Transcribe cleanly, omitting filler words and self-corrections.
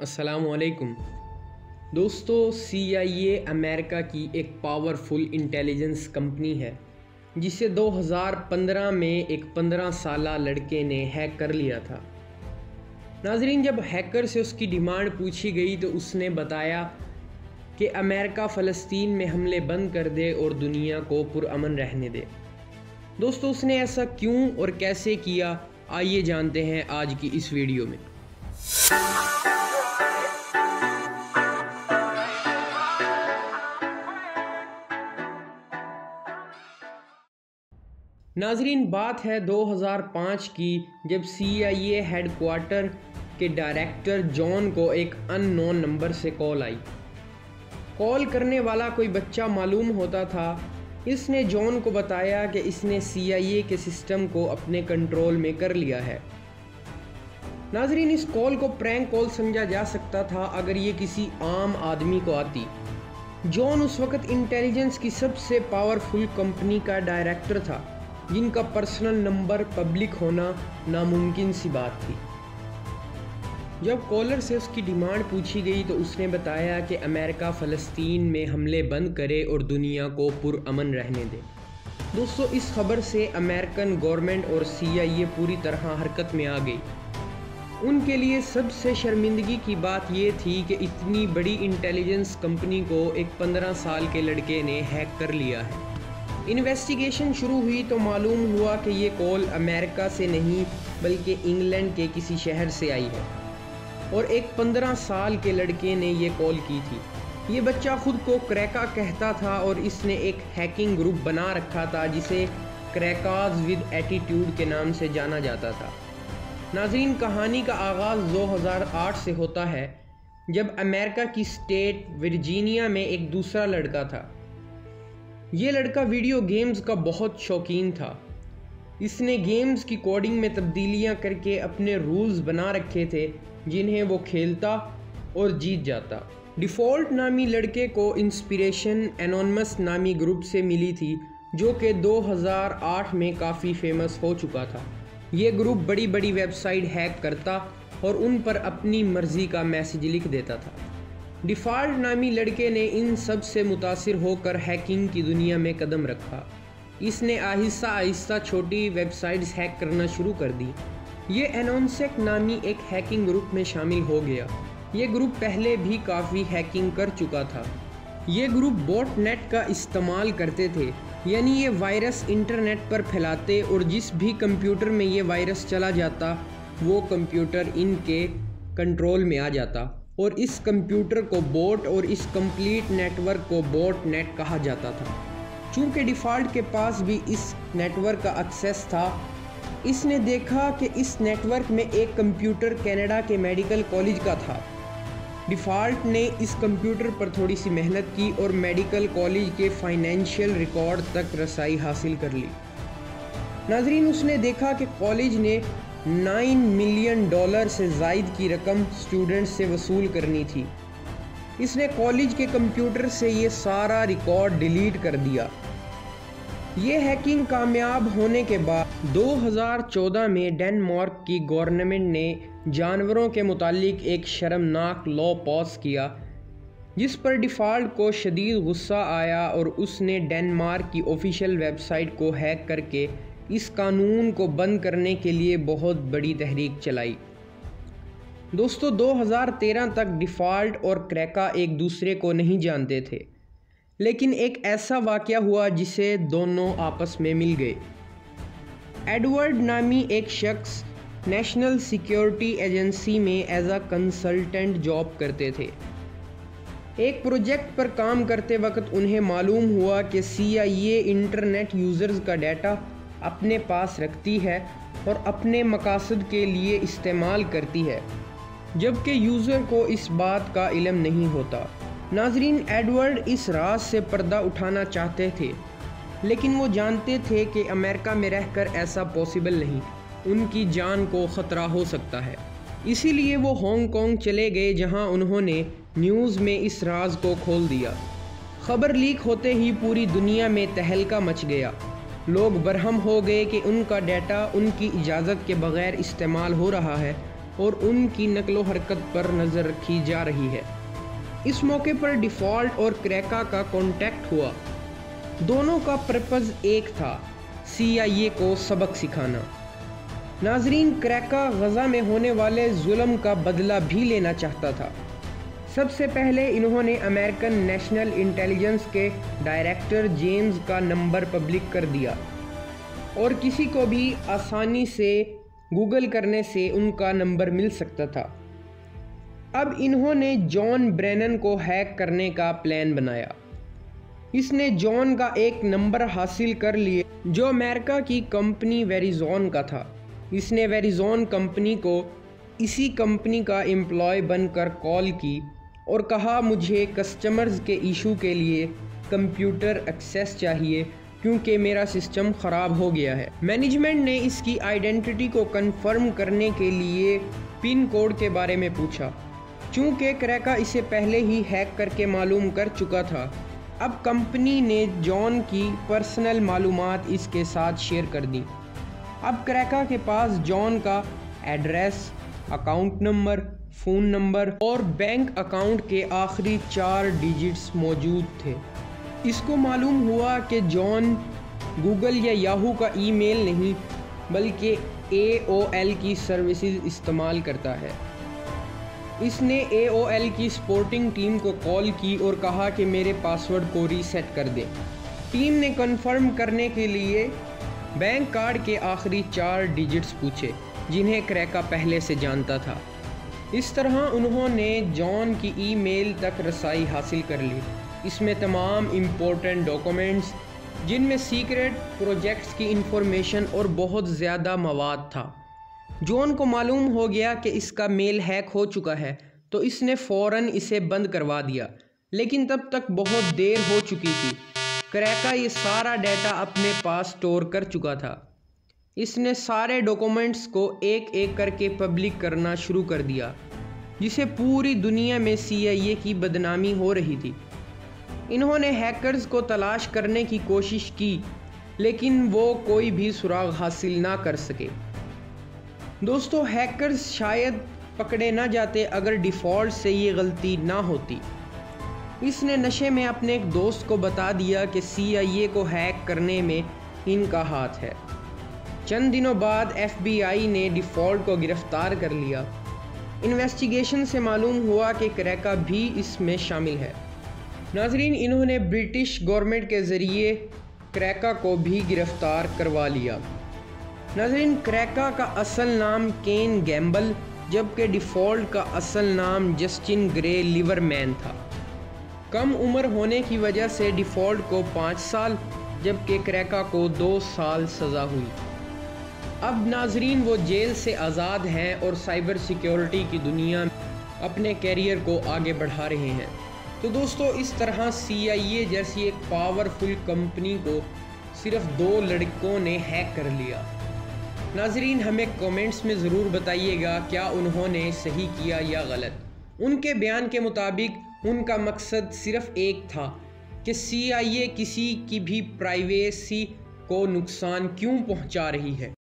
السلام علیکم دوستو، CIA امریکہ کی ایک پاورفل انٹیلیجنس کمپنی ہے جسے 2015 میں ایک 15 سالہ لڑکے نے ہیک کر لیا تھا۔ ناظرین، جب ہیکر سے اس کی ڈیمانڈ پوچھی گئی تو اس نے بتایا کہ امریکہ فلسطین میں حملے بند کر دے اور دنیا کو پرامن رہنے دے۔ دوستو، اس نے ایسا کیوں اور کیسے کیا، آئیے جانتے ہیں آج کی اس ویڈیو میں۔ ناظرین، بات ہے 2005 کی، جب CIA ہیڈ کوارٹر کے ڈائریکٹر جان کو ایک ان نون نمبر سے کال آئی۔ کال کرنے والا کوئی بچہ معلوم ہوتا تھا۔ اس نے جان کو بتایا کہ اس نے CIA کے سسٹم کو اپنے کنٹرول میں کر لیا ہے۔ ناظرین، اس کال کو پرینک کال سمجھا جا سکتا تھا اگر یہ کسی عام آدمی کو آتی۔ جان اس وقت انٹیلیجنس کی سب سے پاورفل کمپنی کا ڈائریکٹر تھا، جن کا پرسنل نمبر پبلک ہونا ناممکن سی بات تھی۔ جب کالر سے اس کی ڈیمانڈ پوچھی گئی تو اس نے بتایا کہ امریکہ فلسطین میں حملے بند کرے اور دنیا کو پرامن رہنے دے۔ دوستو، اس خبر سے امریکن گورنمنٹ اور CIA پوری طرح حرکت میں آ گئی۔ ان کے لیے سب سے شرمندگی کی بات یہ تھی کہ اتنی بڑی انٹیلیجنس کمپنی کو ایک 15 سال کے لڑکے نے ہیک کر لیا ہے۔ انویسٹیگیشن شروع ہوئی تو معلوم ہوا کہ یہ کال امریکہ سے نہیں بلکہ انگلینڈ کے کسی شہر سے آئی ہے اور ایک 15 سال کے لڑکے نے یہ کال کی تھی۔ یہ بچہ خود کو کریکا کہتا تھا اور اس نے ایک ہیکنگ گروپ بنا رکھا تھا جسے کریکاز ود ایٹیٹیوڈ کے نام سے جانا جاتا تھا۔ ناظرین، کہانی کا آغاز 2008 سے ہوتا ہے، جب امریکہ کی اسٹیٹ ورجینیا میں ایک دوسرا لڑکا تھا۔ یہ لڑکا ویڈیو گیمز کا بہت شوقین تھا۔ اس نے گیمز کی کوڈنگ میں تبدیلیاں کر کے اپنے رولز بنا رکھے تھے جنہیں وہ کھیلتا اور جیت جاتا۔ ڈیفالٹ نامی لڑکے کو انسپریشن انونیمس نامی گروپ سے ملی تھی جو کہ 2008 میں کافی فیمس ہو چکا تھا۔ یہ گروپ بڑی بڑی ویب سائٹ ہیک کرتا اور ان پر اپنی مرضی کا میسج لکھ دیتا تھا۔ ڈیفالٹ نامی لڑکے نے ان سب سے متاثر ہو کر ہیکنگ کی دنیا میں قدم رکھا۔ اس نے آہستہ آہستہ چھوٹی ویب سائٹس ہیک کرنا شروع کر دی۔ یہ انونسیک نامی ایک ہیکنگ گروپ میں شامل ہو گیا۔ یہ گروپ پہلے بھی کافی ہیکنگ کر چکا تھا۔ یہ گروپ بوٹ نیٹ کا استعمال کرتے تھے، یعنی یہ وائرس انٹرنیٹ پر پھیلاتے اور جس بھی کمپیوٹر میں یہ وائرس چلا جاتا وہ کمپیوٹر ان کے کنٹرول میں آ جاتا اور اس کمپیوٹر کو بوٹ اور اس کمپلیٹ نیٹ ورک کو بوٹ نیٹ کہا جاتا تھا۔ چونکہ ڈیفالٹ کے پاس بھی اس نیٹ ورک کا ایکسیس تھا، اس نے دیکھا کہ اس نیٹ ورک میں ایک کمپیوٹر کینیڈا کے میڈیکل کالج کا تھا۔ ڈیفالٹ نے اس کمپیوٹر پر تھوڑی سی محنت کی اور میڈیکل کالج کے فائنینشیل ریکارڈ تک رسائی حاصل کر لی۔ ناظرین، اس نے دیکھا کہ کالج نے $9 ملین سے زائد کی رقم اسٹوڈنٹ سے وصول کرنی تھی۔ اس نے کالج کے کمپیوٹر سے یہ سارا ریکارڈ ڈیلیٹ کر دیا۔ یہ ہیکنگ کامیاب ہونے کے بعد 2014 میں ڈنمارک کی گورنمنٹ نے جانوروں کے متعلق ایک شرمناک لا پاس کیا جس پر ڈیفالٹ کو شدید غصہ آیا اور اس نے ڈنمارک کی آفیشیل ویب سائٹ کو ہیک کر کے اس قانون کو بند کرنے کے لیے بہت بڑی تحریک چلائی۔ دوستو، 2013 تک ڈیفالٹ اور کریکا ایک دوسرے کو نہیں جانتے تھے، لیکن ایک ایسا واقعہ ہوا جسے دونوں آپس میں مل گئے۔ ایڈورڈ نامی ایک شخص نیشنل سیکیورٹی ایجنسی میں ایز اے کنسلٹنٹ جاب کرتے تھے۔ ایک پروجیکٹ پر کام کرتے وقت انہیں معلوم ہوا کہ CIA انٹرنیٹ یوزرز کا ڈیٹا اپنے پاس رکھتی ہے اور اپنے مقاصد کے لیے استعمال کرتی ہے، جبکہ یوزر کو اس بات کا علم نہیں ہوتا۔ ناظرین، ایڈورڈ اس راز سے پردہ اٹھانا چاہتے تھے، لیکن وہ جانتے تھے کہ امریکہ میں رہ کر ایسا پاسبل نہیں، ان کی جان کو خطرہ ہو سکتا ہے۔ اسی لیے وہ ہانگ کانگ چلے گئے جہاں انہوں نے نیوز میں اس راز کو کھول دیا۔ خبر لیک ہوتے ہی پوری دنیا میں تہلکہ مچ گیا۔ لوگ برہم ہو گئے کہ ان کا ڈیٹا ان کی اجازت کے بغیر استعمال ہو رہا ہے اور ان کی نقل و حرکت پر نظر رکھی جا رہی ہے۔ اس موقع پر ڈیفالٹ اور کریکا کا کانٹیکٹ ہوا۔ دونوں کا پرپز ایک تھا، CIA کو سبق سکھانا۔ ناظرین، کریکا غزہ میں ہونے والے ظلم کا بدلہ بھی لینا چاہتا تھا۔ سب سے پہلے انہوں نے امریکن نیشنل انٹیلیجنس کے ڈائریکٹر جیمز کا نمبر پبلک کر دیا اور کسی کو بھی آسانی سے گوگل کرنے سے ان کا نمبر مل سکتا تھا۔ اب انہوں نے جان برینن کو ہیک کرنے کا پلان بنایا۔ اس نے جان کا ایک نمبر حاصل کر لیا جو امریکہ کی کمپنی ویریزون کا تھا۔ اس نے ویریزون کمپنی کو اسی کمپنی کا امپلائی بن کر کال کی اور کہا مجھے کسٹمرز کے ایشو کے لیے کمپیوٹر ایکسیس چاہیے کیونکہ میرا سسٹم خراب ہو گیا ہے۔ مینجمنٹ نے اس کی آئیڈینٹی کو کنفرم کرنے کے لیے پن کوڈ کے بارے میں پوچھا۔ چونکہ کریکا اسے پہلے ہی ہیک کر کے معلوم کر چکا تھا، اب کمپنی نے جان کی پرسنل معلومات اس کے ساتھ شیئر کر دیں۔ اب کریکا کے پاس جان کا address, account number, phone number اور بینک اکاؤنٹ کے آخری 4 ڈیجٹس موجود تھے۔ اس کو معلوم ہوا کہ جان گوگل یا یاہو کا ای میل نہیں بلکہ AOL کی سروسز استعمال کرتا ہے۔ اس نے AOL کی سپورٹنگ ٹیم کو کال کی اور کہا کہ میرے پاسورڈ کو ری سیٹ کر دیں۔ ٹیم نے کنفرم کرنے کے لیے بینک کارڈ کے آخری 4 ڈیجٹس پوچھے جنہیں کریکا پہلے سے جانتا تھا۔ اس طرح انہوں نے جان کی ای میل تک رسائی حاصل کر لی۔ اس میں تمام امپورٹنٹ ڈاکومنٹس، جن میں سیکرٹ پروجیکٹس کی انفارمیشن اور بہت زیادہ مواد تھا۔ جان کو معلوم ہو گیا کہ اس کا میل ہیک ہو چکا ہے تو اس نے فوراً اسے بند کروا دیا، لیکن تب تک بہت دیر ہو چکی تھی۔ کریکا یہ سارا ڈیٹا اپنے پاس سٹور کر چکا تھا۔ اس نے سارے ڈاکومنٹس کو ایک ایک کر کے پبلک کرنا شروع کر دیا، جسے پوری دنیا میں CIA کی بدنامی ہو رہی تھی۔ انہوں نے ہیکرز کو تلاش کرنے کی کوشش کی لیکن وہ کوئی بھی سراغ حاصل نہ کر سکے۔ دوستو، ہیکرز شاید پکڑے نہ جاتے اگر ڈیفالٹ سے یہ غلطی نہ ہوتی۔ اس نے نشے میں اپنے ایک دوست کو بتا دیا کہ CIA کو ہیک کرنے میں ان کا ہاتھ ہے۔ چند دنوں بعد FBI نے ڈیفالٹ کو گرفتار کر لیا۔ انویسٹیگیشن سے معلوم ہوا کہ کریکا بھی اس میں شامل ہے۔ ناظرین، انہوں نے برٹش گورنمنٹ کے ذریعے کریکا کو بھی گرفتار کروا لیا۔ ناظرین، کریکا کا اصل نام کین گیمبل جبکہ ڈیفالٹ کا اصل نام جسٹن گرے لیور مین تھا۔ کم عمر ہونے کی وجہ سے ڈیفالٹ کو 5 سال جبکہ کریکا کو 2 سال سزا ہوئی۔ اب ناظرین وہ جیل سے آزاد ہیں اور سائبر سیکیورٹی کی دنیا میں اپنے کیریئر کو آگے بڑھا رہے ہیں۔ تو دوستو، اس طرح CIA جیسی ایک پاورفل کمپنی کو صرف 2 لڑکوں نے ہیک کر لیا۔ ناظرین، ہمیں کامنٹس میں ضرور بتائیے گا کیا انہوں نے صحیح کیا یا غلط۔ ان کے بیان کے مطابق ان کا مقصد صرف ایک تھا کہ CIA کسی کی بھی پرائیویسی کو نقصان کیوں پہنچا رہی ہے۔